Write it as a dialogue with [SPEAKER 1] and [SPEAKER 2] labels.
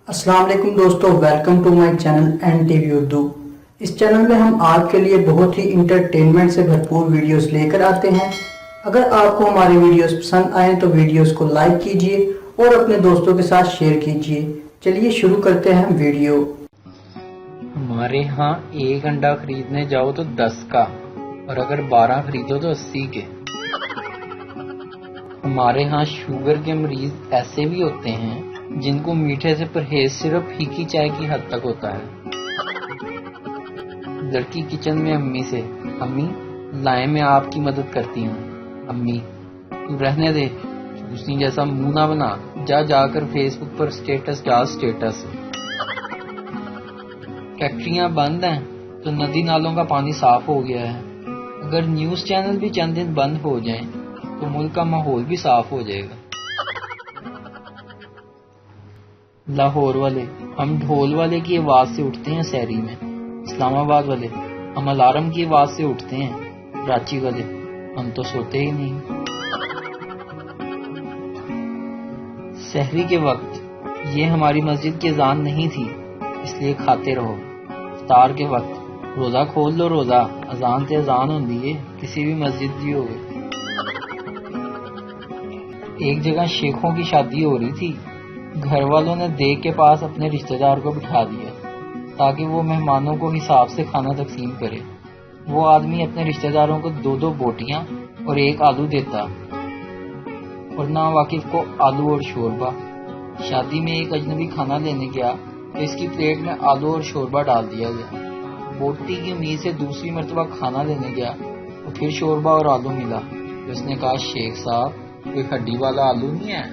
[SPEAKER 1] अस्सलाम वालेकुम दोस्तों, welcome to my channel NTV Urdu. इस चैनल में हम आपके लिए बहुत ही इंटरटेनमेंट से भरपूर वीडियोस लेकर आते हैं। अगर आपको हमारे वीडियोस पसंद आए तो वीडियोस को लाइक कीजिए और अपने दोस्तों के साथ शेयर कीजिए। चलिए शुरू करते हैं वीडियो।
[SPEAKER 2] हमारे यहाँ एक अंडा खरीदने जाओ तो 10 का, और अगर 12 खरीदो तो 80 के। हमारे यहाँ शुगर के मरीज ऐसे भी होते हैं जिनको मीठे से परहेज सिर्फ फीकी चाय की हद तक होता है। लड़की किचन में अम्मी से, अम्मी लाए मैं आपकी मदद करती हूँ। अम्मी तू रहने दे, चूसनी जैसा मुंह ना बना, जाकर फेसबुक पर स्टेटस डाल स्टेटस। फैक्ट्रियां बंद हैं तो नदी नालों का पानी साफ हो गया है। अगर न्यूज चैनल भी चंद दिन बंद हो जाएं तो मुल्क का माहौल भी साफ हो जाएगा। लाहौर वाले, हम ढोल वाले की आवाज से उठते हैं सहरी में। इस्लामाबाद वाले, हम अलार्म की आवाज से उठते हैं। कराची वाले, हम तो सोते ही नहीं। सहरी के वक्त ये हमारी मस्जिद की अजान नहीं थी, इसलिए खाते रहो। इफ्तार के वक्त रोजा खोल लो, रोजा अजान ते अजान होंदी है, किसी भी मस्जिद की होवे। एक जगह शेखों की शादी हो रही थी। घर वालों ने देग के पास अपने रिश्तेदार को बिठा दिया ताकि वो मेहमानों को हिसाब से खाना तकसीम करे। वो आदमी अपने रिश्तेदारों को 2-2 बोटियां और 1 आलू देता, और ना वाकिफ को आलू और शोरबा। शादी में एक अजनबी खाना लेने गया तो इसकी प्लेट में आलू और शोरबा डाल दिया गया। बोटी की उम्मीद से दूसरी मरतबा खाना लेने गया तो फिर शोरबा और आलू मिला तो उसने कहा, शेख साहब कोई हड्डी वाला आलू नहीं है?